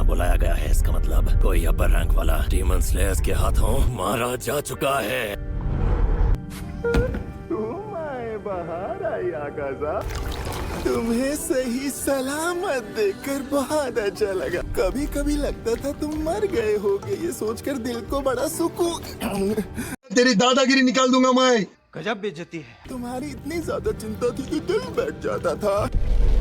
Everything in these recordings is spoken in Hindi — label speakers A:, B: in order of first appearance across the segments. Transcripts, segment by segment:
A: बुलाया गया है, इसका मतलब कोई अपर रैंक वाला डीमन स्लेयर्स के हाथों मारा जा चुका है।
B: तुम आए बाहर आई आकाजा। तुम्हें सही सलामत देखकर बहुत अच्छा लगा। कभी कभी लगता था तुम मर गए होगे, ये सोचकर दिल को बड़ा सुकून।
C: तेरी दादागिरी निकाल दूंगा मैं।
D: गजब बेइज्जती है।
B: तुम्हारी इतनी ज्यादा चिंता थी कि दिल बैठ जाता था।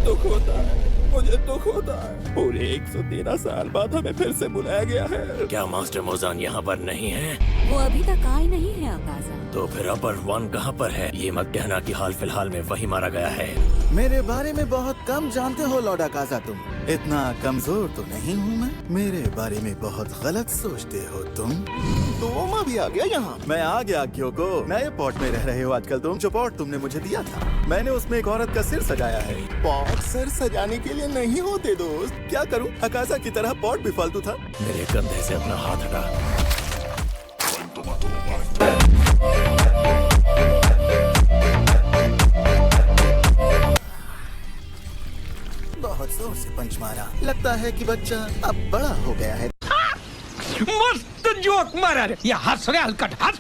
B: दुख होता है, मुझे दुख होता है। पूरे 113 साल बाद हमें फिर से बुलाया गया है।
A: क्या मास्टर मोजान यहाँ पर नहीं है?
E: वो अभी तक आए नहीं है आकाजा।
A: तो फिर अपर वन कहाँ पर है? ये मत कहना कि हाल फिलहाल में वही मारा गया है।
B: मेरे बारे में बहुत कम जानते हो लॉर्ड आकाजा तुम। इतना कमजोर तो नहीं हूँ मैं। मेरे बारे में बहुत गलत सोचते हो तुम। तुम अभी आ गया यहाँ। मैं आ गया क्योंकि नए पॉट में रह रहे हो आजकल तुम। जो पॉट तुमने मुझे दिया था, मैंने उसमें एक औरत का सिर सजाया है। पॉट सिर सजाने के लिए नहीं होते दोस्त। क्या करूँ, आकाजा की तरह पॉट भी फालतू था।
A: मेरे कंधे से अपना हाथ हटा।
B: बहुत जोर से पंच मारा। लगता है कि बच्चा अब बड़ा हो गया है।
D: मस्त जोक मारा रे। ये हंस रहे हलकट हंस।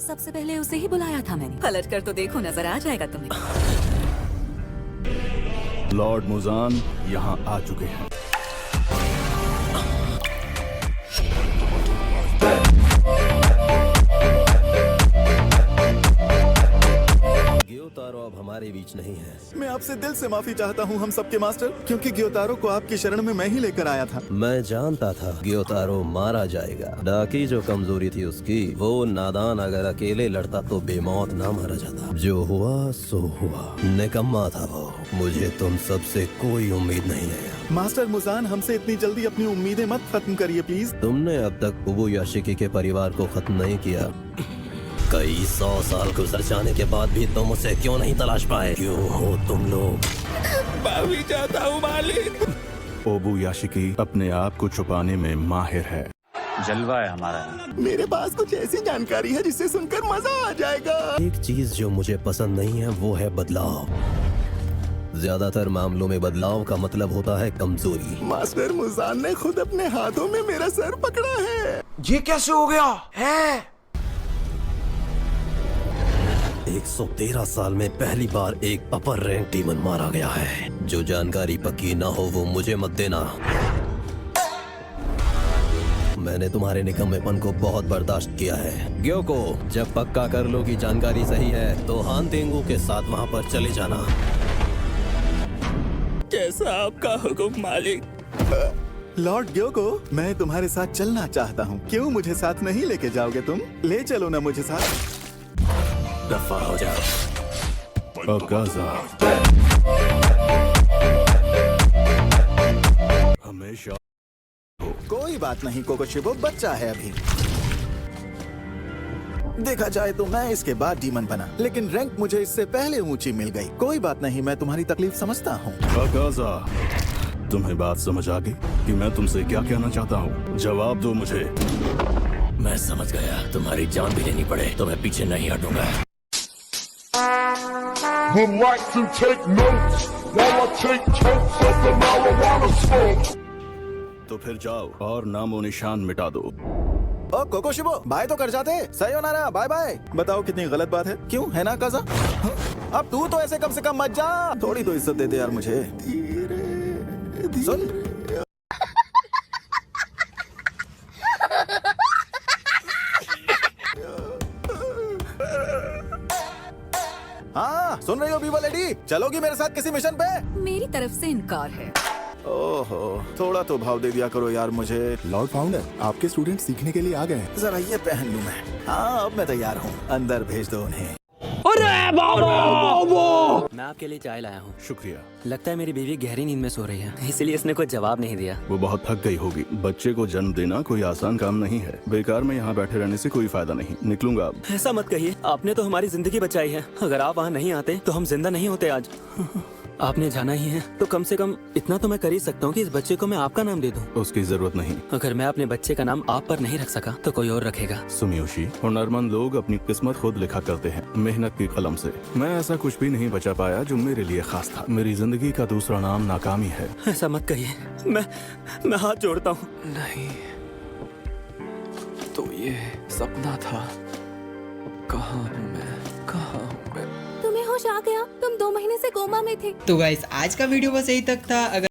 E: सबसे पहले उसे ही बुलाया था मैंने। पलट कर तो देखो, नजर आ जाएगा तुम्हें।
C: लॉर्ड मुजान यहाँ आ चुके हैं।
A: ग्योतारो अब हमारे बीच नहीं है।
B: मैं आपसे दिल से माफी चाहता हूँ हम सबके मास्टर, क्योंकि ग्योतारो को आपकी शरण में मैं ही लेकर आया था।
A: मैं जानता था ग्योतारो मारा जाएगा। डाकी जो कमजोरी थी उसकी, वो नादान अगर अकेले लड़ता तो बेमौत ना मारा जाता। जो हुआ सो हुआ। निकम्मा था वो। मुझे तुम सबसे कोई उम्मीद नहीं है।
B: मास्टर मुजान, हमसे इतनी जल्दी अपनी उम्मीदें मत खत्म करिए प्लीज।
A: तुमने अब तक उबुयाशिकी के परिवार को खत्म नहीं किया। कई 100 साल गुजर जाने के बाद भी तुम उसे क्यों नहीं तलाश पाए? क्यों हो तुम लोग?
B: माफी चाहता हूँ मालिक।
C: ओबुयाशिकी अपने आप को छुपाने में माहिर है।
D: जलवा है हमारा।
B: मेरे पास कुछ ऐसी जानकारी है जिसे सुनकर मजा आ जाएगा।
A: एक चीज जो मुझे पसंद नहीं है वो है बदलाव। ज्यादातर मामलों में बदलाव का मतलब होता है कमजोरी।
B: मास्टर मुजान ने खुद अपने हाथों में मेरा सर पकड़ा है।
D: ये कैसे हो गया है?
A: 113 साल में पहली बार एक अपर रैंक डीमन मारा गया है। जो जानकारी पक्की ना हो वो मुझे मत देना। मैंने तुम्हारे निकम्मेपन को बहुत बर्दाश्त किया है। ग्योको, जब पक्का कर लो कि जानकारी सही है तो हान तेंगू के साथ वहाँ पर चले जाना।
B: कैसा आपका हुक्म मालिक। लॉर्ड ग्योको, मैं तुम्हारे साथ चलना चाहता हूँ। क्यों मुझे साथ नहीं लेके जाओगे तुम? ले चलो ना मुझे साथ।
A: दफा हो जाओ।
C: आकाजा हमेशा।
B: कोई बात नहीं कोकोशिबो, बच्चा है अभी। देखा जाए तो मैं इसके बाद डीमन बना, लेकिन रैंक मुझे इससे पहले ऊंची मिल गई। कोई बात नहीं, मैं तुम्हारी तकलीफ समझता हूँ।
C: आकाजा, तुम्हें बात समझ आ गई कि मैं तुमसे क्या कहना चाहता हूँ? जवाब दो मुझे।
A: मैं समझ गया। तुम्हारी जान भी लेनी पड़े तो मैं पीछे नहीं हटूंगा।
F: Would like to take notes while I take totes of the marijuana smoke.
C: तो फिर जाओ और नामो निशान मिटा दो।
B: ओ कोकोशिबो, बाय तो कर जाते। सायोनारा, बाय बाय। बताओ कितनी गलत बात है, क्यों है ना काजा? अब तू तो ऐसे कम से कम मत जा। थोड़ी तो इज्जत दे दे यार मुझे। धीरे सुन, हाँ सुन रही हो बीबा लेडी? चलोगी मेरे साथ किसी मिशन पे?
E: मेरी तरफ से इनकार है।
B: ओहो, थोड़ा तो भाव दे दिया करो यार मुझे। लॉर्ड फाउंडर, आपके स्टूडेंट सीखने के लिए आ गए हैं। जरा ये पहन लूं मैं। हाँ अब मैं तैयार हूँ। अंदर भेज दो उन्हें।
G: मैं आपके लिए चाय लाया हूँ।
C: शुक्रिया।
G: लगता है मेरी बीवी गहरी नींद में सो रही है, इसलिए इसने कोई जवाब नहीं दिया।
C: वो बहुत थक गई होगी। बच्चे को जन्म देना कोई आसान काम नहीं है। बेकार में यहाँ बैठे रहने से कोई फायदा नहीं। निकलूंगा अब।
G: ऐसा मत कहिए, आपने तो हमारी जिंदगी बचाई है। अगर आप वहाँ नहीं आते तो हम जिंदा नहीं होते आज। आपने जाना ही है तो कम से कम इतना तो मैं कर ही सकता हूँ कि इस बच्चे को मैं आपका नाम दे दूँ।
C: उसकी जरूरत नहीं।
G: अगर मैं अपने बच्चे का नाम आप पर नहीं रख सका तो कोई और रखेगा।
C: सुमियोशी, हुनरमंद लोग अपनी किस्मत खुद लिखा करते हैं, मेहनत की कलम से। मैं ऐसा कुछ भी नहीं बचा पाया जो मेरे लिए खास था। मेरी जिंदगी का दूसरा नाम नाकामी है।
G: ऐसा मत कहिए, मैं हाथ जोड़ता हूँ।
H: नहीं, तो ये सपना था। कहाँ हूँ मैं?
E: तुम्हें होश आ गया? तुम 2 महीने से कोमा में थे।
I: तो गाइस आज का वीडियो बस यही तक था। अगर